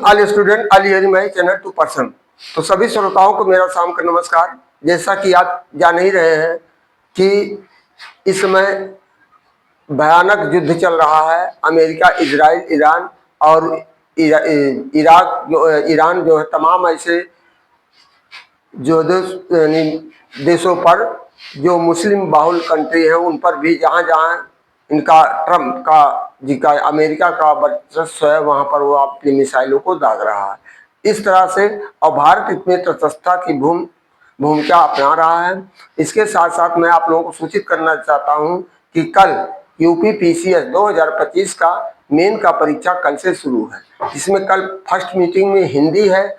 All student all hearing my channel to person. तो सभी श्रोताओं को मेरा शाम का नमस्कार। जैसा कि आप जान ही रहे हैं कि इस समय भयानक युद्ध चल रहा है, अमेरिका, इजराइल, ईरान और इराक ईरान जो है, तमाम ऐसे जो देशों पर जो मुस्लिम बाहुल कंट्री है उन पर भी जहाँ जहाँ इनका ट्रम्प का जी का अमेरिका का वर्चस्व है वहाँ पर वो अपनी मिसाइलों को दाग रहा है। इस तरह से और भारत इसमें तटस्थता की भूमिका अपना रहा है। इसके साथ साथ मैं आप लोगों को सूचित करना चाहता हूँ कि कल यूपीपीसीएस 2025 का मेन का परीक्षा कल से शुरू है, जिसमें कल फर्स्ट मीटिंग में हिंदी है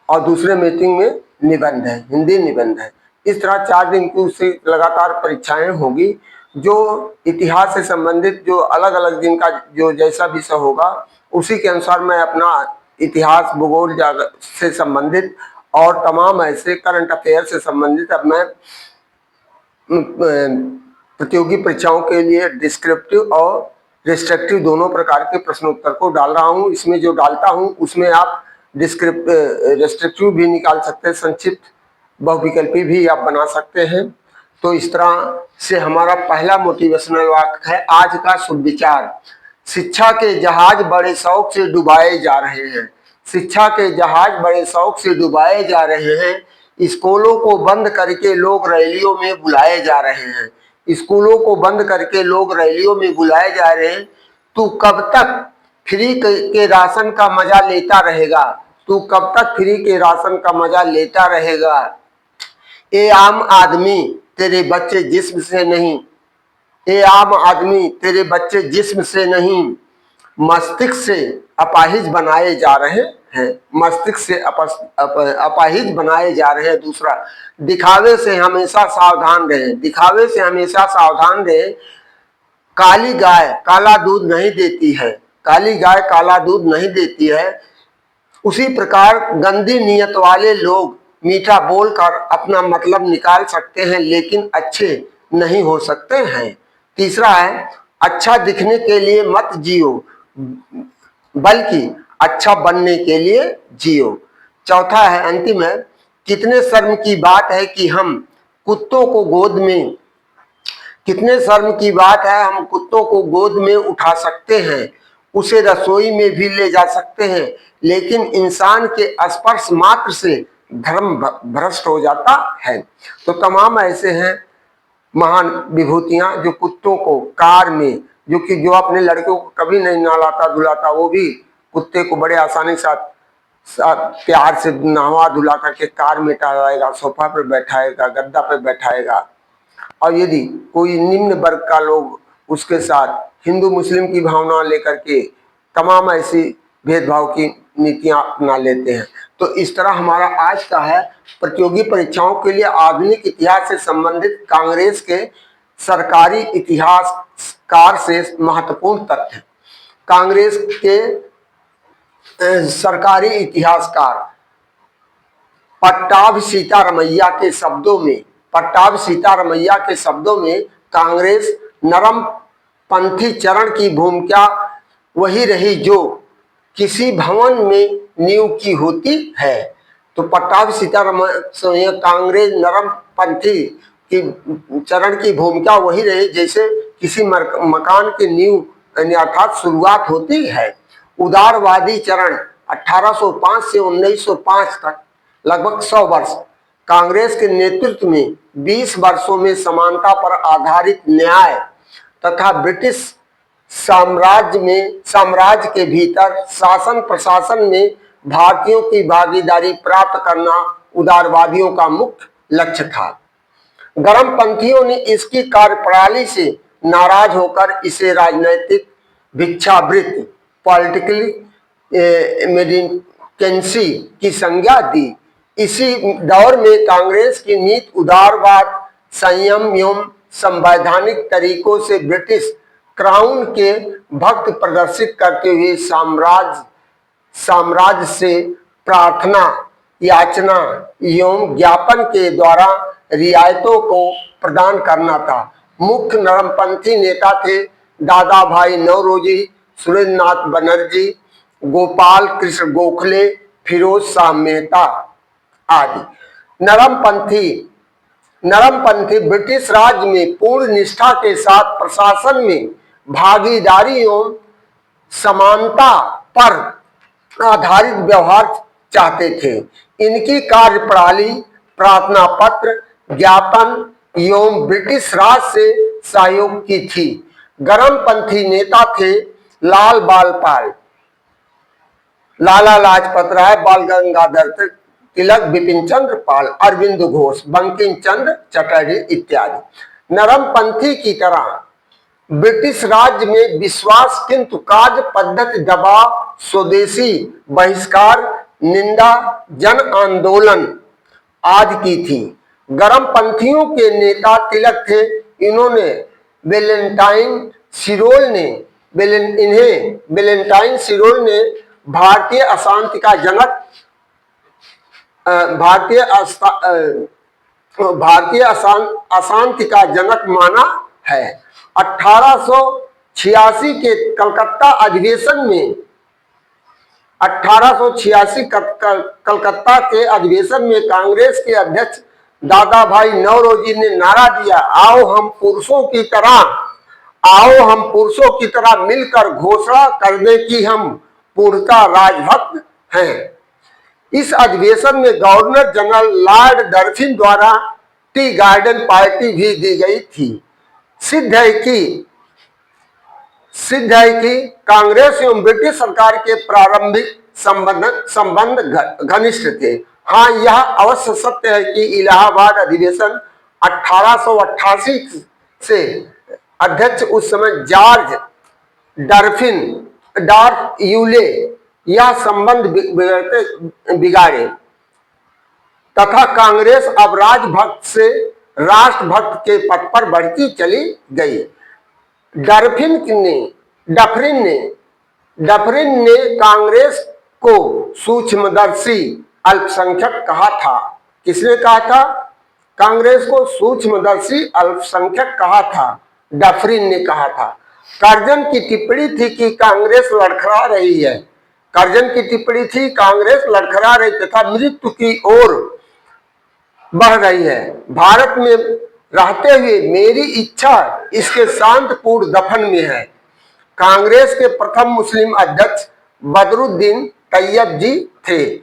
और दूसरे मीटिंग में निबंध है, हिंदी निबंध है। इस तरह 4 दिन की उससे लगातार परीक्षाएं होगी। जो इतिहास से संबंधित जो अलग अलग दिन का जो जैसा विषय होगा उसी के अनुसार मैं अपना इतिहास, भूगोल से संबंधित और तमाम ऐसे करंट अफेयर से संबंधित अब मैं प्रतियोगी परीक्षाओं के लिए डिस्क्रिप्टिव और रिस्ट्रिक्टिव दोनों प्रकार के प्रश्नोत्तर को डाल रहा हूं। इसमें जो डालता हूं उसमें आप रिस्ट्रिक्टिव भी निकाल सकते हैं, संक्षिप्त बहुविकल्पी भी आप बना सकते हैं। तो इस तरह से हमारा पहला मोटिवेशनल वाक्य है आज का शुभ विचार। शिक्षा के जहाज बड़े शौक से डुबाए जा रहे हैं। शिक्षा के जहाज बड़े शौक से डुबाए जा रहे हैं। स्कूलों को बंद करके लोग रैलियों में बुलाए जा रहे हैं। स्कूलों को बंद करके लोग रैलियों में बुलाए जा रहे हैं। तू कब तक फ्री के राशन का मजा लेता रहेगा? तू कब तक फ्री के राशन का मजा लेता रहेगा? ए आम आदमी तेरे बच्चे जिस्म से नहीं, ए आम आदमी तेरे बच्चे जिस्म से नहीं मस्तिष्क से अपाहिज बनाए जा रहे हैं। मस्तिष्क से अपाहिज बनाए जा रहे हैं। दूसरा, दिखावे से हमेशा सावधान रहे। दिखावे से हमेशा सावधान रहे। काली गाय काला दूध नहीं देती है। काली गाय काला दूध नहीं देती है। उसी प्रकार गंदी नीयत वाले लोग मीठा बोलकर अपना मतलब निकाल सकते हैं लेकिन अच्छे नहीं हो सकते हैं। तीसरा है, अच्छा दिखने के लिए मत जियो बल्कि अच्छा बनने के लिए जियो। चौथा है, अंतिम है, कितने शर्म की बात है कि हम कुत्तों को गोद में कितने शर्म की बात है हम कुत्तों को गोद में उठा सकते हैं, उसे रसोई में भी ले जा सकते हैं, लेकिन इंसान के स्पर्श मात्र से धर्म भ्रष्ट हो जाता है। तो तमाम ऐसे हैं महान विभूतियां जो कुत्तों को कार में, जो अपने लड़कों को कभी नहीं नहलाता धुलाता वो भी कुत्ते को बड़े आसानी से प्यार से नहवा धुला करके कार में टालाएगा, सोफा पे बैठाएगा, गद्दा पे बैठाएगा। और यदि कोई निम्न वर्ग का लोग उसके साथ हिंदू मुस्लिम की भावना लेकर के तमाम ऐसी भेदभाव की नीतियां अपना लेते हैं। तो इस तरह हमारा आज का है प्रतियोगी परीक्षाओं के लिए आधुनिक इतिहास से संबंधित कांग्रेस के सरकारी इतिहासकार से महत्वपूर्ण तथ्य। कांग्रेस के सरकारी इतिहासकार पट्टाभ सीतारमैया के शब्दों में कांग्रेस नरम पंथी चरण की भूमिका वही रही जो किसी भवन में नींव की होती है। तो पट्टाभ सीतारमैया कांग्रेस नरम पंथी की चरण की भूमिका वही रही जैसे किसी मकान की नींव अर्थात शुरुआत होती है। उदारवादी चरण 1805 से 1905 तक लगभग 100 वर्ष कांग्रेस के नेतृत्व में 20 वर्षों में समानता पर आधारित न्याय तथा ब्रिटिश साम्राज्य के भीतर शासन प्रशासन में भारतीयों की भागीदारी प्राप्त करना उदारवादियों का मुख्य लक्ष्य था। गर्मपंथियों ने इसकी कार्यप्रणाली से नाराज होकर इसे राजनैतिक भिक्षावृत्ति पॉलिटिकली मेडिकेंसी की संज्ञा दी। इसी दौर में कांग्रेस की नीति उदारवाद, संयम एवं संवैधानिक तरीकों से ब्रिटिश क्राउन के भक्त प्रदर्शित करते हुए साम्राज्य से प्रार्थना, याचना एवं ज्ञापन के द्वारा रियायतों को प्रदान करना था। मुख्य नरमपंथी नेता थे दादा भाई नौरोजी, सुरेंद्रनाथ बनर्जी, गोपाल कृष्ण गोखले, फिरोज शाह मेहता आदि। नरमपंथी ब्रिटिश राज में पूर्ण निष्ठा के साथ प्रशासन में भागीदारी एवं समानता पर आधारित व्यवहार चाहते थे। इनकी कार्यप्रणाली प्रार्थना पत्र, ज्ञापन एवं ब्रिटिश राज से सहयोग की थी। गर्मपंथी नेता थे लाला लाजपत राय, बाल गंगाधर तिलक, बिपिन चंद्र पाल, अरविंद घोष, बंकिम चंद्र चटर्जी इत्यादि। नरमपंथी की तरह ब्रिटिश राज्य में विश्वास किंतु कार्य पद्धति, दबाव, स्वदेशी बहिष्कार, निंदा, जन आंदोलन आदि की थी। गर्मपंथियों के नेता तिलक थे। इन्हें वेलेंटाइन सिरोल ने भारतीय अशांति का जनक माना है। 1886 के कलकत्ता अधिवेशन में कांग्रेस के अध्यक्ष दादा भाई नौरोजी ने नारा दिया, आओ हम पुरुषों की तरह मिलकर घोषणा कर दें कि हम पूर्णतः राजभक्त हैं। इस अधिवेशन में गवर्नर जनरल लॉर्ड डर्फिन द्वारा टी गार्डन पार्टी भी दी गई थी। सिद्ध है कि कांग्रेस एवं ब्रिटिश सरकार के प्रारंभिक संबंध घनिष्ठ थे। हाँ, यह अवश्य सत्य है कि इलाहाबाद अधिवेशन 1888 से अध्यक्ष उस समय जॉर्ज डॉर्फ यूले यह संबंध बिगाड़े तथा कांग्रेस अब राजभक्त से राष्ट्रभक्त के पद पर बढ़ती चली गई। डफरिन ने कांग्रेस को सूक्ष्मदर्शी अल्पसंख्यक कहा था। किसने कहा था? कांग्रेस को सूक्ष्मदर्शी अल्पसंख्यक कहा था, डफरिन ने कहा था। कर्जन की टिप्पणी थी कि कांग्रेस लड़खड़ा रही है। कांग्रेस लड़खड़ा रही तथा मृत्यु की ओर बढ़ रही है। भारत में रहते हुए मेरी इच्छा इसके शांतिपूर्ण दफन में है। कांग्रेस के प्रथम मुस्लिम अध्यक्ष बदरुद्दीन तैयब जी थे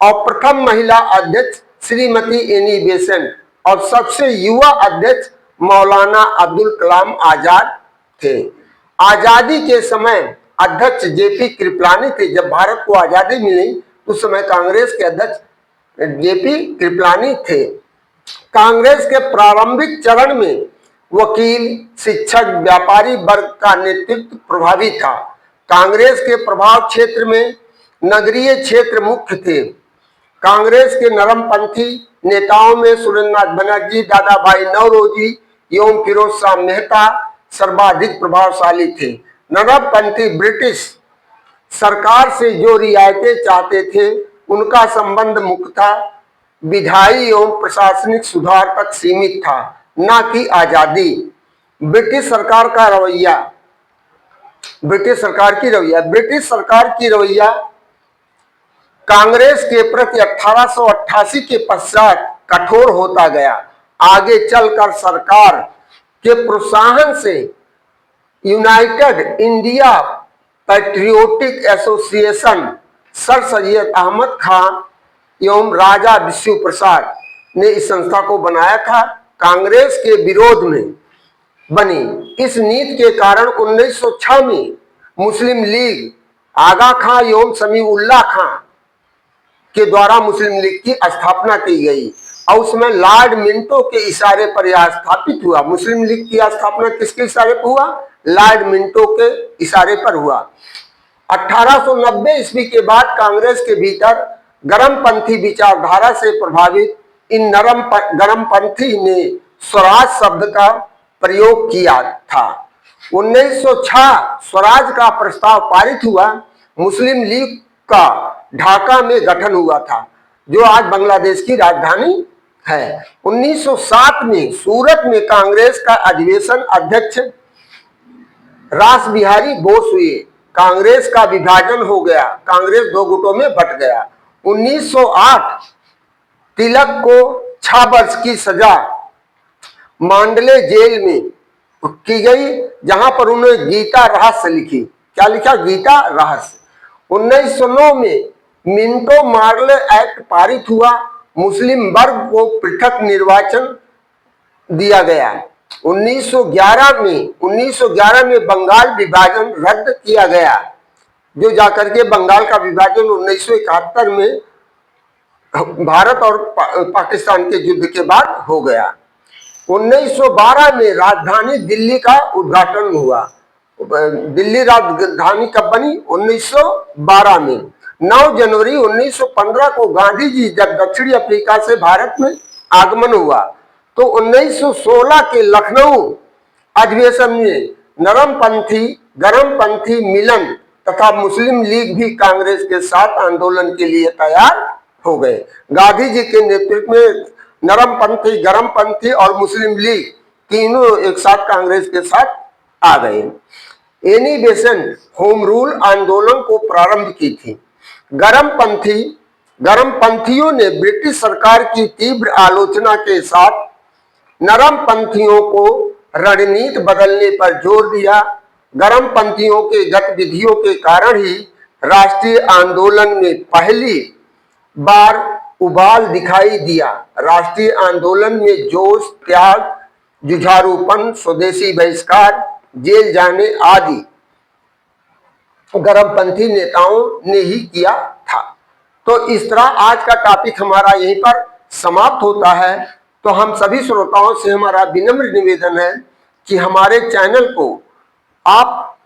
और प्रथम महिला अध्यक्ष श्रीमती एनी बेसेंट और सबसे युवा अध्यक्ष मौलाना अब्दुल कलाम आजाद थे। आजादी के समय अध्यक्ष जेपी कृपलानी थे। जब भारत को आजादी मिली उस समय कांग्रेस के अध्यक्ष जेपी कृपलानी थे। कांग्रेस के प्रारंभिक चरण में वकील, शिक्षक, व्यापारी वर्ग का नेतृत्व प्रभावी था। कांग्रेस के प्रभाव क्षेत्र में नगरीय क्षेत्र मुख्य थे। कांग्रेस के नरमपंथी नेताओं में सुरेंद्रनाथ बनर्जी, दादा भाई नौरोजी एवं फिरोज शाह मेहता सर्वाधिक प्रभावशाली थे। नरमपंथी ब्रिटिश सरकार से जो रियायतें चाहते थे उनका संबंध मुख्यतः विधायी एवं प्रशासनिक सुधार तक सीमित था, न कि आजादी। ब्रिटिश सरकार की रवैया कांग्रेस के प्रति 1888 के पश्चात कठोर होता गया। आगे चलकर सरकार के प्रोत्साहन से United India Patriotic Association sir Syed Ahmad Khan एवं राजा विष्णु प्रसाद ने इस संस्था को बनाया था। कांग्रेस के विरोध में बनी इस नीति के कारण 1906 में मुस्लिम लीग आगा खां एवं समीउल्लाह खां के द्वारा मुस्लिम लीग की स्थापना की गई और उसमें लॉर्ड मिंटो के इशारे पर यह स्थापित हुआ। मुस्लिम लीग की स्थापना किसके इशारे पर हुआ? लॉर्ड मिंटो के इशारे पर हुआ। 1890 ईस्वी के बाद कांग्रेस के भीतर गर्मपंथी विचारधारा से प्रभावित इन गर्मपंथी ने स्वराज शब्द का प्रयोग किया था। 1906 स्वराज का प्रस्ताव पारित हुआ। मुस्लिम लीग का ढाका में गठन हुआ था जो आज बांग्लादेश की राजधानी है। 1907 में सूरत में कांग्रेस का अधिवेशन अध्यक्ष रास बिहारी बोस हुए। कांग्रेस का विभाजन हो गया, कांग्रेस दो गुटों में बट गया। 1908 तिलक को 6 वर्ष की सजा मांडले जेल में की गई, जहां पर उन्होंने गीता रहस्य लिखी। क्या लिखा? गीता रहस्य। 1909 में मिंटो मार्ले एक्ट पारित हुआ, मुस्लिम वर्ग को पृथक निर्वाचन दिया गया। 1911 में बंगाल विभाजन रद्द किया गया, जो जाकर के बंगाल का विभाजन 1971 में भारत और पाकिस्तान के युद्ध के बाद हो गया। 1912 में राजधानी दिल्ली का उद्घाटन हुआ। दिल्ली राजधानी कब बनी? 1912 में। 9 जनवरी 1915 को गांधी जी जब दक्षिणी अफ्रीका से भारत में आगमन हुआ, तो 1916 के लखनऊ अधिवेशन में नरमपंथी गरमपंथी मिलन तथा मुस्लिम लीग भी कांग्रेस के साथ आंदोलन के लिए तैयार हो गए। गांधी जी के नेतृत्व में नरमपंथी, गरमपंथी और मुस्लिम लीग तीनों एक साथ कांग्रेस के साथ आ गए। एनी बेसेंट होम रूल आंदोलन को प्रारंभ की थी। गरमपंथियों ने ब्रिटिश सरकार की तीव्र आलोचना के साथ नरमपंथियों को रणनीति बदलने पर जोर दिया। गरमपंथियों के गतिविधियों के कारण ही राष्ट्रीय आंदोलन में पहली बार उबाल दिखाई दिया। राष्ट्रीय आंदोलन में जोश, त्याग, जुझारूपन, स्वदेशी बहिष्कार, जेल जाने आदि गरमपंथी नेताओं ने ही किया था। तो इस तरह आज का टॉपिक हमारा यहीं पर समाप्त होता है। तो हम सभी श्रोताओं से हमारा विनम्र निवेदन है कि हमारे चैनल को आप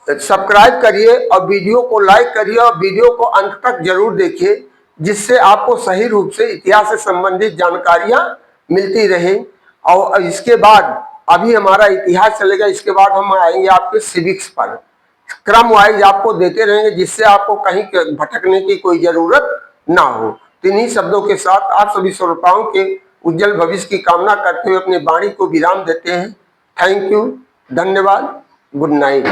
सब्सक्राइब करिए और वीडियो को लाइक करिए और वीडियो को अंत तक जरूर देखिए, जिससे आपको सही रूप से इतिहास से संबंधित जानकारियां मिलती रहें। और इसके बाद अभी हमारा इतिहास चलेगा, इसके बाद हम आएंगे आपके सिविक्स पर। क्रम वाइज आपको देते रहेंगे, जिससे आपको कहीं भटकने की कोई जरूरत ना हो। इन्हीं शब्दों के साथ आप सभी श्रोताओं के उज्जवल भविष्य की कामना करते हुए अपनी वाणी को विराम देते हैं। थैंक यू, धन्यवाद, गुड नाइट।